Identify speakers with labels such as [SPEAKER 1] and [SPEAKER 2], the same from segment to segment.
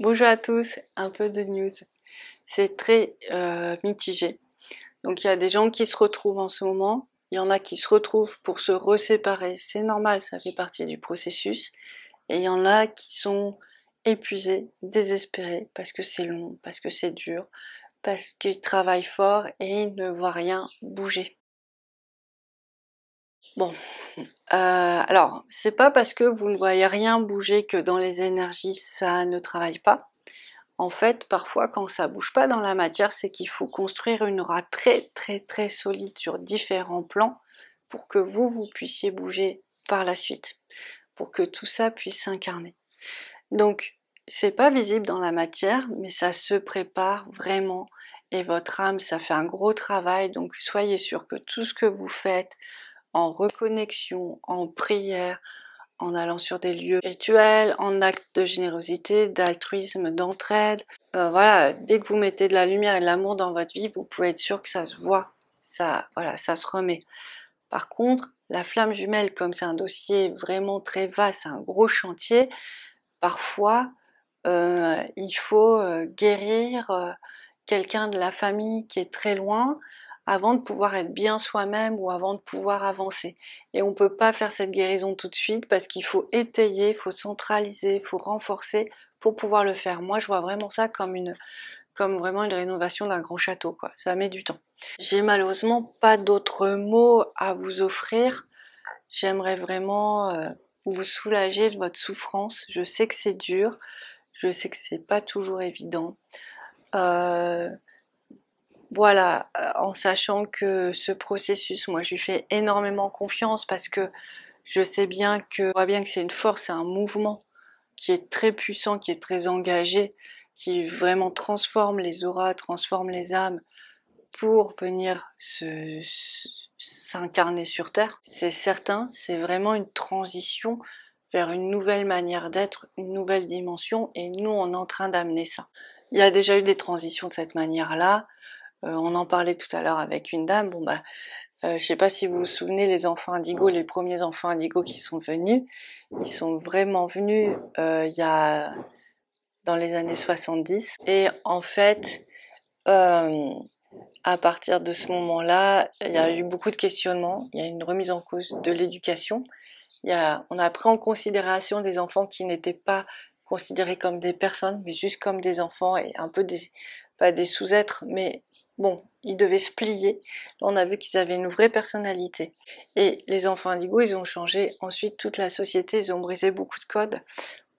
[SPEAKER 1] Bonjour à tous, un peu de news. C'est très mitigé. Donc il y a des gens qui se retrouvent en ce moment, il y en a qui se retrouvent pour se reséparer, c'est normal, ça fait partie du processus. Et il y en a qui sont épuisés, désespérés, parce que c'est long, parce que c'est dur, parce qu'ils travaillent fort et ils ne voient rien bouger. Bon, alors c'est pas parce que vous ne voyez rien bouger que dans les énergies ça ne travaille pas. En fait, parfois, quand ça bouge pas dans la matière, c'est qu'il faut construire une aura très solide sur différents plans pour que vous puissiez bouger par la suite, pour que tout ça puisse s'incarner. Donc, c'est pas visible dans la matière, mais ça se prépare vraiment. Et votre âme, ça fait un gros travail, donc soyez sûr que tout ce que vous faites en reconnexion, en prière, en allant sur des lieux rituels, en actes de générosité, d'altruisme, d'entraide. Voilà, dès que vous mettez de la lumière et de l'amour dans votre vie, vous pouvez être sûr que ça se voit, ça se remet. Par contre, la flamme jumelle, comme c'est un dossier vraiment très vaste, c'est un gros chantier, parfois il faut guérir quelqu'un de la famille qui est très loin, avant de pouvoir être bien soi-même ou avant de pouvoir avancer. Et on ne peut pas faire cette guérison tout de suite parce qu'il faut étayer, il faut centraliser, il faut renforcer pour pouvoir le faire. Moi, je vois vraiment ça comme vraiment une rénovation d'un grand château, quoi. Ça met du temps. J'ai malheureusement pas d'autres mots à vous offrir. J'aimerais vraiment vous soulager de votre souffrance. Je sais que c'est dur, je sais que c'est pas toujours évident. Voilà, en sachant que ce processus, moi je lui fais énormément confiance parce que je sais bien que, c'est une force, c'est un mouvement qui est très puissant, qui est très engagé, qui vraiment transforme les auras, transforme les âmes pour venir s'incarner sur Terre. C'est certain, c'est vraiment une transition vers une nouvelle manière d'être, une nouvelle dimension, et nous on est en train d'amener ça. Il y a déjà eu des transitions de cette manière-là. On en parlait tout à l'heure avec une dame. Je sais pas si vous vous souvenez, les enfants indigos, les premiers enfants indigos qui sont venus, ils sont vraiment venus il y a dans les années 70. Et en fait, à partir de ce moment-là, il y a eu beaucoup de questionnements. Il y a une remise en cause de l'éducation. On a pris en considération des enfants qui n'étaient pas considérés comme des personnes, mais juste comme des enfants et un peu pas des sous-êtres, mais bon, ils devaient se plier. On a vu qu'ils avaient une vraie personnalité. Et les enfants indigos, ils ont changé ensuite toute la société, ils ont brisé beaucoup de codes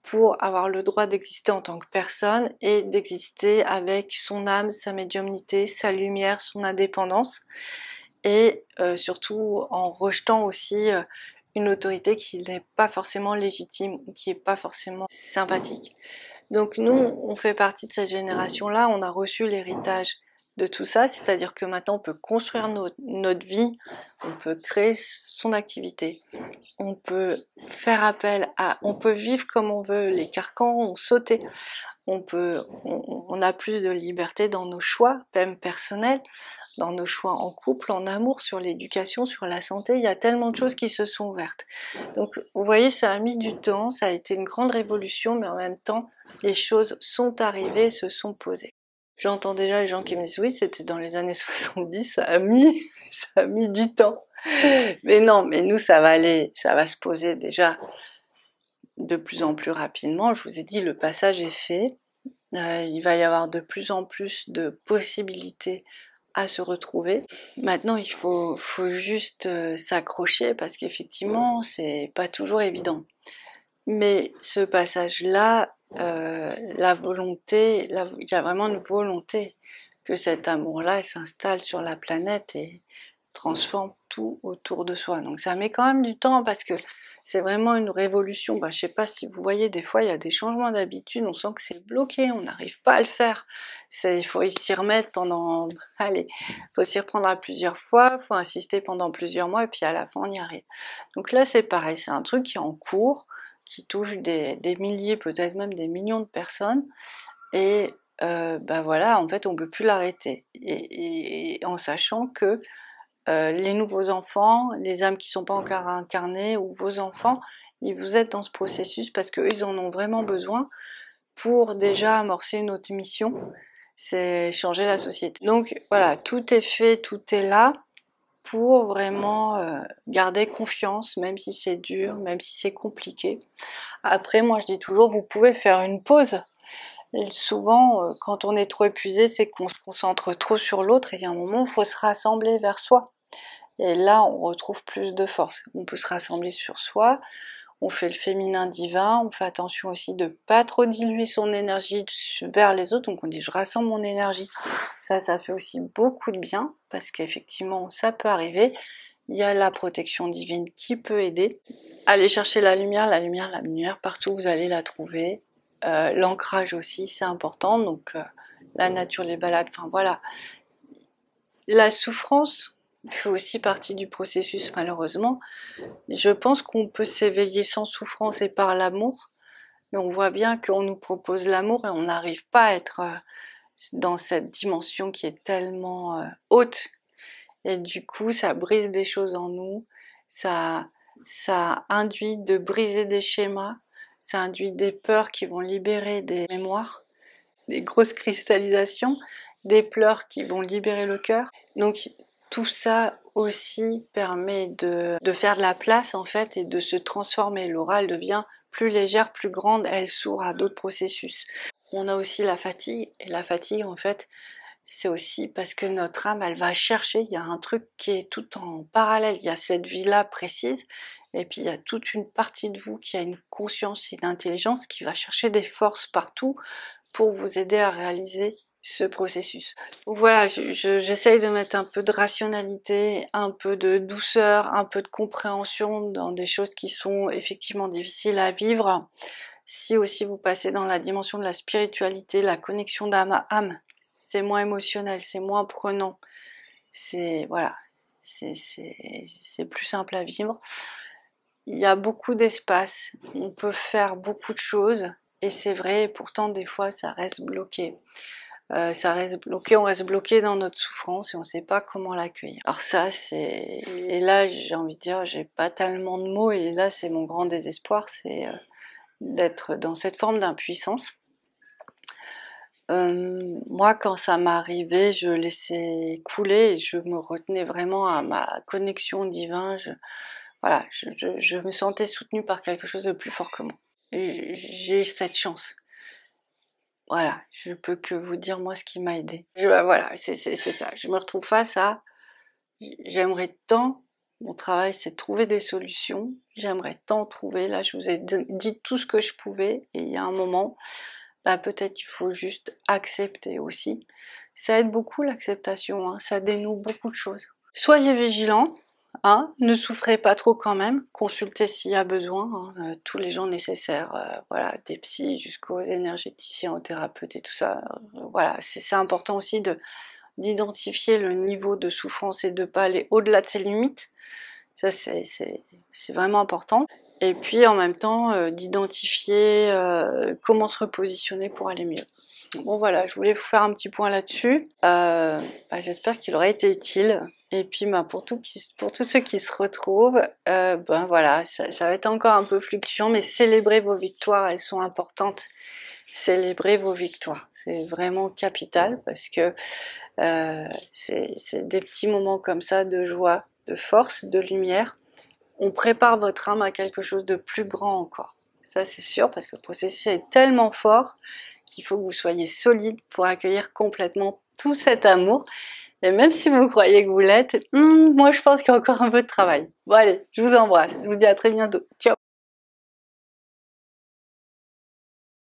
[SPEAKER 1] pour avoir le droit d'exister en tant que personne et d'exister avec son âme, sa médiumnité, sa lumière, son indépendance, et surtout en rejetant aussi une autorité qui n'est pas forcément légitime ou qui n'est pas forcément sympathique. Donc nous, on fait partie de cette génération-là, on a reçu l'héritage de tout ça, c'est-à-dire que maintenant on peut construire notre vie, on peut créer son activité, on peut faire on peut vivre comme on veut, les carcans ont sauté, on a plus de liberté dans nos choix, même personnels, dans nos choix en couple, en amour, sur l'éducation, sur la santé, il y a tellement de choses qui se sont ouvertes. Donc vous voyez, ça a mis du temps, ça a été une grande révolution, mais en même temps, les choses sont arrivées, se sont posées. J'entends déjà les gens qui me disent oui, c'était dans les années 70, ça a mis du temps. Mais non, mais nous ça va aller, ça va se poser déjà de plus en plus rapidement. Je vous ai dit, le passage est fait. Il va y avoir de plus en plus de possibilités à se retrouver. Maintenant, il faut juste s'accrocher parce qu'effectivement, c'est pas toujours évident. Mais ce passage-là, la volonté, il y a vraiment une volonté que cet amour-là s'installe sur la planète et transforme tout autour de soi. Donc ça met quand même du temps parce que c'est vraiment une révolution. Je sais pas si vous voyez, des fois il y a des changements d'habitude, on sent que c'est bloqué, on n'arrive pas à le faire. Il faut s'y remettre faut s'y reprendre à plusieurs fois, faut insister pendant plusieurs mois et puis à la fin on y arrive. Donc là c'est pareil, c'est un truc qui est en cours, qui touche des milliers, peut-être même des millions de personnes, et voilà, en fait on peut plus l'arrêter. Et en sachant que les nouveaux enfants, les âmes qui ne sont pas encore incarnées, ou vos enfants, vous êtes dans ce processus parce qu'eux, ils en ont vraiment besoin, pour déjà amorcer notre mission, c'est changer la société. Donc voilà, tout est fait, tout est là pour vraiment garder confiance, même si c'est dur, même si c'est compliqué. Après, moi je dis toujours, vous pouvez faire une pause. Et souvent, quand on est trop épuisé, c'est qu'on se concentre trop sur l'autre et il y a un moment, il faut se rassembler vers soi. Et là, on retrouve plus de force. On peut se rassembler sur soi, on fait le féminin divin, on fait attention aussi de pas trop diluer son énergie vers les autres. Donc on dit je rassemble mon énergie. Ça fait aussi beaucoup de bien parce qu'effectivement ça peut arriver. Il y a la protection divine qui peut aider. Allez chercher la lumière, la lumière, la lumière, partout vous allez la trouver. L'ancrage aussi c'est important, donc la nature, les balades, enfin voilà. La souffrance fait aussi partie du processus malheureusement. Je pense qu'on peut s'éveiller sans souffrance et par l'amour, mais on voit bien qu'on nous propose l'amour et on n'arrive pas à être dans cette dimension qui est tellement haute. Et du coup, ça brise des choses en nous, ça induit de briser des schémas, ça induit des peurs qui vont libérer des mémoires, des grosses cristallisations, des pleurs qui vont libérer le cœur. Donc tout ça aussi permet de faire de la place en fait et de se transformer. L'aura elle devient plus légère, plus grande, elle s'ouvre à d'autres processus. On a aussi la fatigue, et la fatigue en fait c'est aussi parce que notre âme elle va chercher, il y a un truc qui est tout en parallèle, il y a cette vie-là précise et puis il y a toute une partie de vous qui a une conscience et une intelligence qui va chercher des forces partout pour vous aider à réaliser ce processus. Voilà, j'essaye de mettre un peu de rationalité, un peu de douceur, un peu de compréhension dans des choses qui sont effectivement difficiles à vivre. Si aussi vous passez dans la dimension de la spiritualité, la connexion d'âme à âme, c'est moins émotionnel, c'est moins prenant, c'est voilà, c'est plus simple à vivre. Il y a beaucoup d'espace, on peut faire beaucoup de choses, et c'est vrai, et pourtant des fois ça reste bloqué. Ça reste bloqué, on reste bloqué dans notre souffrance et on ne sait pas comment l'accueillir. Alors ça c'est... Et là j'ai envie de dire, j'ai pas tellement de mots et là c'est mon grand désespoir, c'est d'être dans cette forme d'impuissance. Moi quand ça m'arrivait, je laissais couler et je me retenais vraiment à ma connexion divine. Voilà, je me sentais soutenue par quelque chose de plus fort que moi. J'ai cette chance. Voilà, je peux que vous dire moi ce qui m'a aidé. Voilà, c'est ça. Je me retrouve face à, j'aimerais tant, mon travail c'est de trouver des solutions, j'aimerais tant trouver, là je vous ai dit tout ce que je pouvais, et il y a un moment, bah, peut-être il faut juste accepter aussi. Ça aide beaucoup l'acceptation, hein, ça dénoue beaucoup de choses. Soyez vigilants, hein, ne souffrez pas trop quand même, consultez s'il y a besoin, hein, tous les gens nécessaires, voilà, des psys jusqu'aux énergéticiens, aux thérapeutes et tout ça, voilà, c'est important aussi d'identifier le niveau de souffrance et de ne pas aller au-delà de ses limites, ça c'est vraiment important. Et puis en même temps d'identifier comment se repositionner pour aller mieux. Bon voilà, je voulais vous faire un petit point là-dessus. J'espère qu'il aura été utile. Et puis pour tous ceux qui se retrouvent, ben voilà, ça va être encore un peu fluctuant, mais célébrez vos victoires, elles sont importantes. Célébrez vos victoires, c'est vraiment capital parce que c'est des petits moments comme ça de joie, de force, de lumière. On prépare votre âme à quelque chose de plus grand encore. Ça c'est sûr parce que le processus est tellement fort qu'il faut que vous soyez solide pour accueillir complètement tout cet amour. Et même si vous croyez que vous l'êtes, moi je pense qu'il y a encore un peu de travail. Bon allez, je vous embrasse, je vous dis à très bientôt. Ciao!